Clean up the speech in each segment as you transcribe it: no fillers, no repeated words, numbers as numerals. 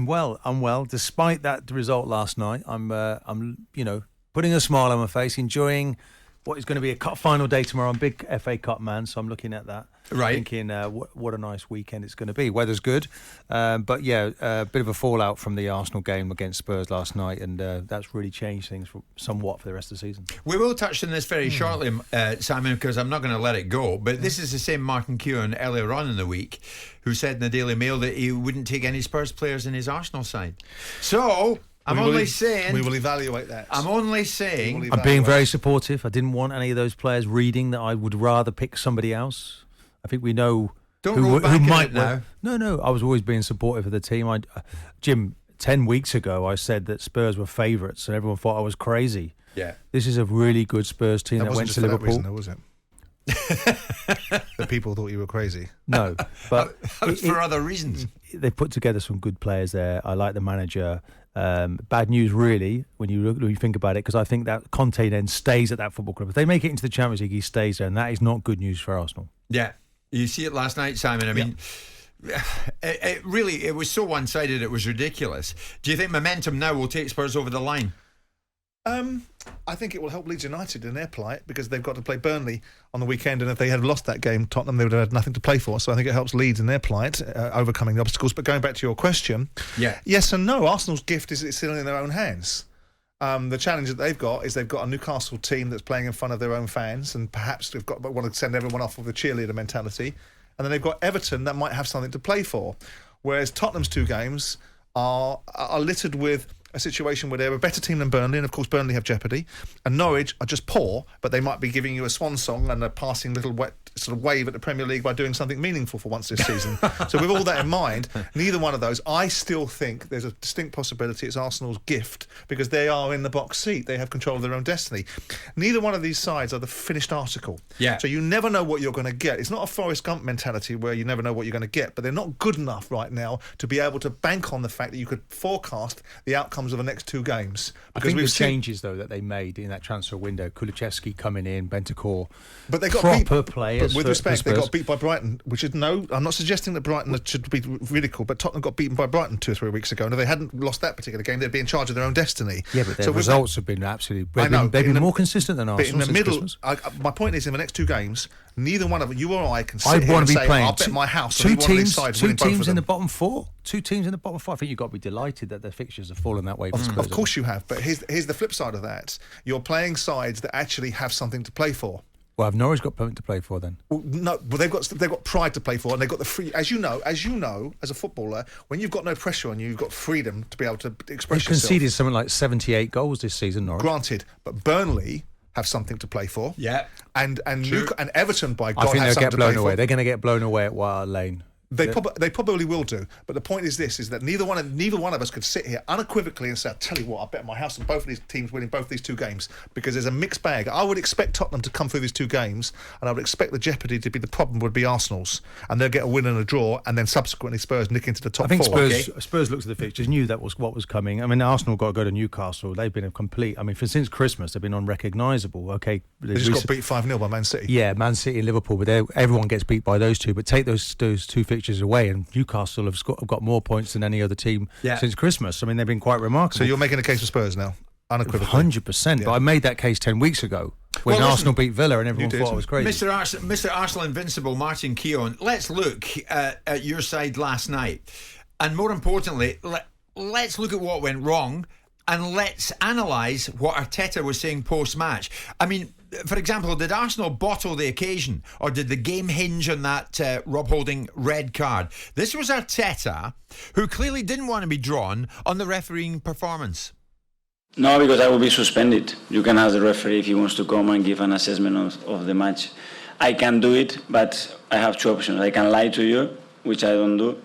well. I'm well. Despite that result last night, I'm putting a smile on my face, enjoying what is going to be a cup final day tomorrow. I'm a big FA Cup man, so I'm looking at that. Right. Thinking what a nice weekend it's going to be. Weather's good. But yeah, a bit of a fallout from the Arsenal game against Spurs last night, and that's really changed things somewhat for the rest of the season. We will touch on this very shortly, Simon, because I'm not going to let it go. But this is the same Martin Keown earlier on in the week who said in the Daily Mail that he wouldn't take any Spurs players in his Arsenal side. So I'm only saying... We will evaluate that. I'm only saying... I'm being very supportive. I didn't want any of those players reading that I would rather pick somebody else. I think we know who might now. No. I was always being supportive of the team. Jim, 10 weeks ago, I said that Spurs were favourites, and everyone thought I was crazy. Yeah, this is a really good Spurs team that went to Liverpool. That wasn't just for that reason, though, was it? The people thought you were crazy. No, but for other reasons. They put together some good players there. I like the manager. Bad news, really, when you think about it, because I think that Conte then stays at that football club. If they make it into the Champions League, he stays there, and that is not good news for Arsenal. Yeah. You see it last night, Simon. I mean, it was so one-sided, it was ridiculous. Do you think momentum now will take Spurs over the line? I think it will help Leeds United in their plight, because they've got to play Burnley on the weekend, and if they had lost that game, Tottenham, they would have had nothing to play for. So I think it helps Leeds in their plight, overcoming the obstacles. But going back to your question, yes and no. Arsenal's gift is it's still in their own hands. The challenge that they've got is they've got a Newcastle team that's playing in front of their own fans, and perhaps they've got want to send everyone off with a cheerleader mentality. And then they've got Everton that might have something to play for, whereas Tottenham's two games are littered with a situation where they're a better team than Burnley, and of course Burnley have jeopardy, and Norwich are just poor, but they might be giving you a swan song and a passing little wet sort of wave at the Premier League by doing something meaningful for once this season. So with all that in mind, neither one of those, I still think there's a distinct possibility it's Arsenal's gift, because they are in the box seat, they have control of their own destiny. Neither one of these sides are the finished article, so you never know what you're going to get. It's not a Forrest Gump mentality where you never know what you're going to get, but they're not good enough right now to be able to bank on the fact that you could forecast the outcomes of the next two games. Because I think the changes though that they made in that transfer window, Kulusevski coming in, Bentancur, but they got proper players. But with respect, they got beat by Brighton, which is I'm not suggesting that Brighton should be ridiculed, but Tottenham got beaten by Brighton 2 or 3 weeks ago, and if they hadn't lost that particular game, they'd be in charge of their own destiny. Yeah, but their results have been absolutely... They've been more consistent than Arsenal. But in the middle, my point is, in the next two games, neither one of you or I can sit here and say, I'll bet my house on one of these sides winning both of them. 2 teams in the bottom 4. 2 teams in the bottom 5. I think you've got to be delighted that their fixtures have fallen that way. Of course you have, but here's the flip side of that. You're playing sides that actually have something to play for. Well, have Norwich got something to play for then? Well, no, but they've got pride to play for, and they've got the free. As you know, as a footballer, when you've got no pressure on you, you've got freedom to be able to express yourself. They've conceded something like 78 goals this season, Norwich. Granted, but Burnley have something to play for. Yeah, and Everton, by God, I think have they'll get blown away. For. They're going to get blown away at White Hart Lane. They probably will do, but the point is this: is that neither one of us could sit here unequivocally and say, "I tell you what, I bet my house on both of these teams winning both these two games," because there's a mixed bag. I would expect Tottenham to come through these two games, and I would expect the jeopardy to be the problem would be Arsenal's, and they'll get a win and a draw, and then subsequently Spurs nick into the top 4. I think Spurs looked at the fixtures, knew that was what was coming. I mean, Arsenal got to go to Newcastle. They've been a complete. I mean, since Christmas, they've been unrecognisable. Okay, they just got beat 5-0 by Man City. Yeah, Man City and Liverpool, but everyone gets beat by those two. But take those two fixtures away, and Newcastle have got more points than any other team since Christmas. I mean, they've been quite remarkable. So you're making a case for Spurs now, unequivocally. 100%. But I made that case 10 weeks ago when Arsenal beat Villa and everyone thought I was crazy. Mr. Arsenal Invincible, Martin Keown, let's look at your side last night. And more importantly, let's look at what went wrong, and let's analyse what Arteta was saying post-match. I mean, for example, did Arsenal bottle the occasion, or did the game hinge on that Rob Holding red card? This was Arteta, who clearly didn't want to be drawn on the refereeing performance. No, because I will be suspended. You can ask the referee if he wants to come and give an assessment of the match. I can do it, but I have 2 options. I can lie to you, which I don't do,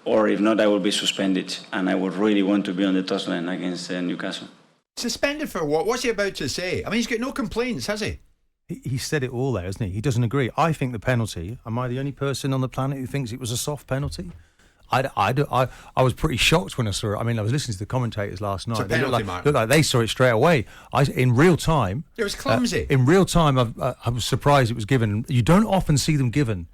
or if not, I will be suspended, and I would really want to be on the touchline against Newcastle. Suspended for what? What's he about to say? I mean, he's got no complaints, has he? He said it all there, hasn't he? He doesn't agree. I think the penalty, am I the only person on the planet who thinks it was a soft penalty? I was pretty shocked when I saw it. I mean, I was listening to the commentators last night. They looked like they saw it straight away. In real time... It was clumsy. In real time, I was surprised it was given. You don't often see them given.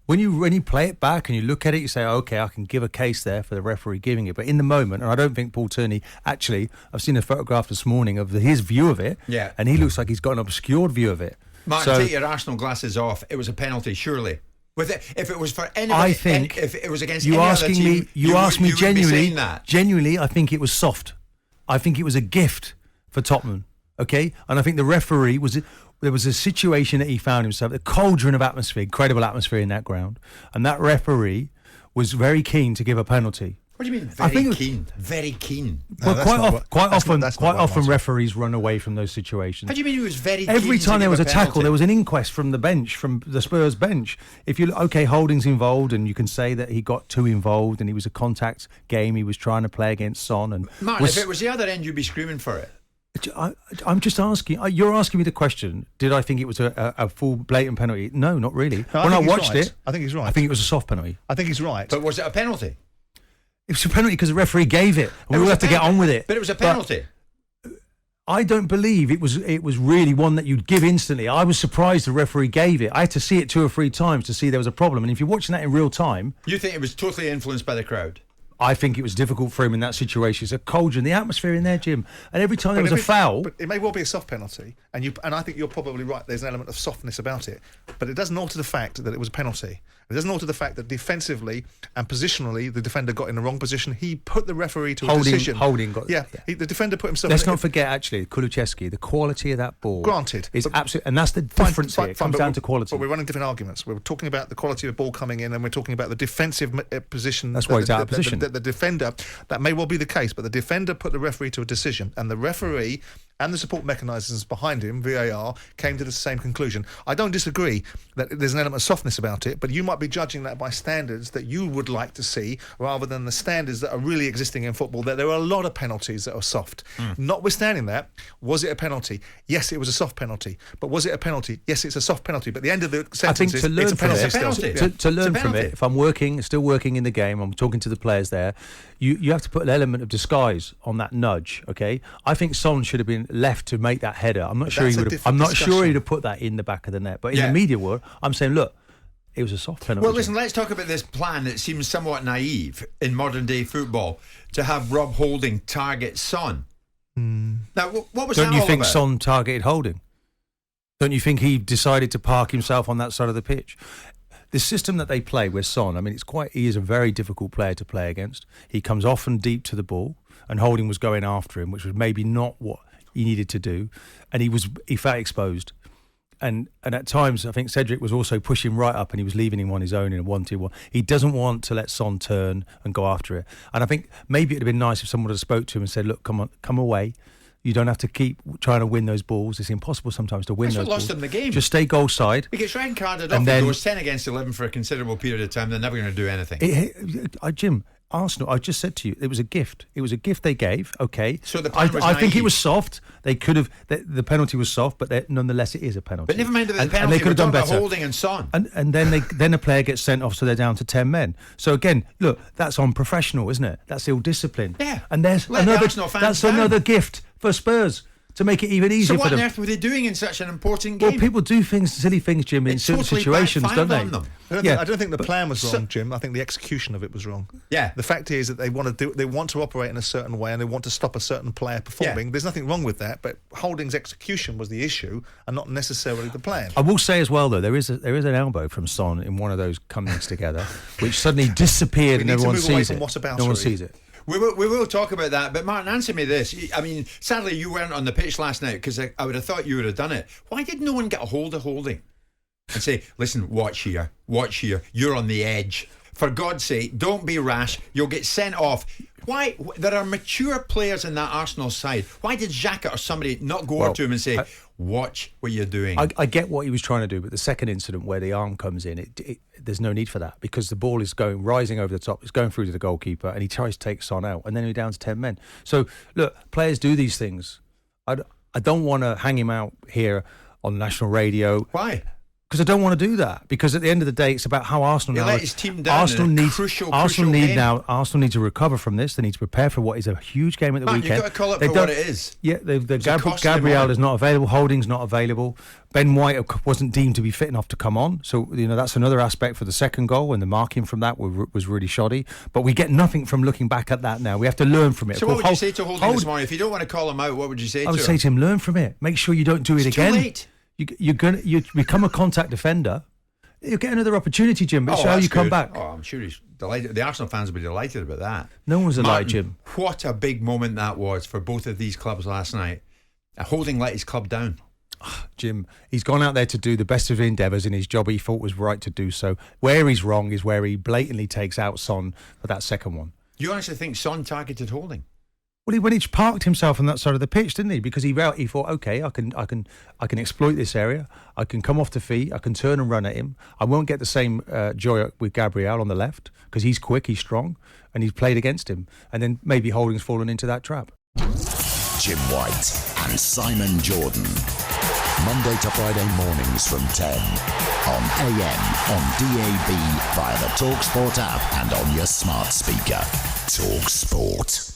when you play it back and you look at it, you say, okay, I can give a case there for the referee giving it. But in the moment, and I don't think Paul Tierney, actually, I've seen a photograph this morning of his view of it, and he looks like he's got an obscured view of it. Mark, take your Arsenal glasses off. It was a penalty, surely. If it was for anybody, I think if it was against you any asking other team, you asked me genuinely. That. Genuinely, I think it was soft. I think it was a gift for Tottenham. Okay, and I think the referee there was a situation that he found himself, a cauldron of atmosphere, incredible atmosphere in that ground, and that referee was very keen to give a penalty. What do you mean? Very keen. Very keen. Well, quite often referees run away from those situations. How do you mean he was very keen? Every time there was a tackle, there was an inquest from the bench, from the Spurs bench. If you Holding's involved, and you can say that he got too involved, and he was a contact game. He was trying to play against Son, and Martin, if it was the other end, you'd be screaming for it. I'm just asking. You're asking me the question. Did I think it was a full blatant penalty? No, not really. No, when I watched it, I think he's right. I think it was a soft penalty. I think he's right. But was it a penalty? It was a penalty because the referee gave it. We will have to get on with it. But it was a penalty. I don't believe it was really one that you'd give instantly. I was surprised the referee gave it. I had to see it 2 or 3 times to see there was a problem. And if you're watching that in real time... You think it was totally influenced by the crowd? I think it was difficult for him in that situation. It's a cauldron, the atmosphere in there, Jim. And every time there was a foul... But it may well be a soft penalty, and I think you're probably right, there's an element of softness about it. But it doesn't alter the fact that it was a penalty. It doesn't alter the fact that defensively and positionally, the defender got in the wrong position. He put the referee to a decision. Holding got... Yeah, the defender put himself... Let's not forget, actually, Kulusevski, the quality of that ball... Granted. Is absolutely... And that's the difference here. It comes down to quality. But we're running different arguments. We're talking about the quality of the ball coming in, and we're talking about the defensive position. That's why he's out of position. The defender... That may well be the case, but the defender put the referee to a decision, and the referee and the support mechanisms behind him, VAR, came to the same conclusion. I don't disagree that there's an element of softness about it, but you might be judging that by standards that you would like to see, rather than the standards that are really existing in football, that there are a lot of penalties that are soft. Notwithstanding that, was it a penalty? Yes, it was a soft penalty. But was it a penalty? Yes, it's a soft penalty. But the end of the sentence is it's a penalty. To learn from it, if I'm still working in the game, I'm talking to the players there, you have to put an element of disguise on that nudge, okay? I think Son should have been left to make that header. I'm not sure he'd have put that in the back of the net. But in the media world, I'm saying, look, it was a soft penalty. Well, listen, let's talk about this plan that seems somewhat naive in modern day football, to have Rob Holding target Son. Now, what was that all about? Don't you think Son targeted Holding? Don't you think he decided to park himself on that side of the pitch? The system that they play with Son, I mean, he is a very difficult player to play against. He comes often deep to the ball, and Holding was going after him, which was maybe not what he needed to do, and he felt exposed. And at times, I think Cedric was also pushing right up, and he was leaving him on his own in a 1-2-1. He doesn't want to let Son turn and go after it. And I think maybe it'd have been nice if someone would have spoke to him and said, look, come on, come away. You don't have to keep trying to win those balls. It's impossible sometimes to win those balls. That's what lost him the game. Just stay goal side. He gets red carded off, and goes 10 against 11 for a considerable period of time. They're never going to do anything. Jim, Arsenal, I just said to you, it was a gift. It was a gift they gave, okay? So the plan was I think it was soft. They could have... The penalty was soft, but nonetheless, it is a penalty. But never mind the penalty, and they could have done better. Holding and Son. And then a player gets sent off, so they're down to 10 men. So again, look, that's unprofessional, isn't it? That's ill-discipline. Yeah. And there's another gift for Spurs, to make it even easier for them. So what on earth were they doing in such an important game? Well, people do silly things, Jim, in certain situations, don't they? I don't think the plan was wrong, Jim. I think the execution of it was wrong. Yeah. The fact is that they want to operate in a certain way, and they want to stop a certain player performing. Yeah. There's nothing wrong with that, but Holding's execution was the issue, and not necessarily the plan. I will say as well, though, there is an elbow from Son in one of those comings together, which suddenly disappeared, and everyone sees it. No one sees it. We will talk about that, but Martin, answer me this. I mean, sadly, you weren't on the pitch last night, because I would have thought you would have done it. Why did no one get a hold of Holding and say, listen, watch here, you're on the edge. For God's sake, don't be rash. You'll get sent off. Why? There are mature players in that Arsenal side. Why did Xhaka or somebody not go over to him and say, watch what you're doing? I get what he was trying to do, but the second incident where the arm comes in, there's no need for that, because the ball is rising over the top, it's going through to the goalkeeper, and he tries to take Son out, and then he's down to 10 men. So, look, players do these things. I don't want to hang him out here on national radio. Why? Because I don't want to do that. Because at the end of the day, it's about how Arsenal now. Let his team down in a crucial game. Arsenal need to recover from this. They need to prepare for what is a huge game at the weekend. You've got to call it for what it is. Yeah, Gabriel is not available. Holding's not available. Ben White wasn't deemed to be fit enough to come on. So, that's another aspect for the second goal, and the marking from that was really shoddy. But we get nothing from looking back at that now. We have to learn from it. So what would you say to Holding this morning? If you don't want to call him out, what would you say to him? I would say to him, learn from it. Make sure you don't do it again. Too late. You become a contact defender. You'll get another opportunity, Jim. It's how you come back. Oh, I'm sure he's delighted. The Arsenal fans will be delighted about that. No one's delighted, Jim. What a big moment that was for both of these clubs last night. Holding let his club down. Jim, he's gone out there to do the best of endeavours in his job. He thought was right to do so. Where he's wrong is where he blatantly takes out Son for that second one. You honestly think Son targeted Holding? Well, he parked himself on that side of the pitch, didn't he? Because he thought, okay, I can exploit this area. I can come off the feet. I can turn and run at him. I won't get the same joy with Gabriel on the left because he's quick, he's strong, and he's played against him. And then maybe Holding's fallen into that trap. Jim White and Simon Jordan. Monday to Friday mornings from 10 on AM, on DAB, via the talkSPORT app and on your smart speaker. talkSPORT.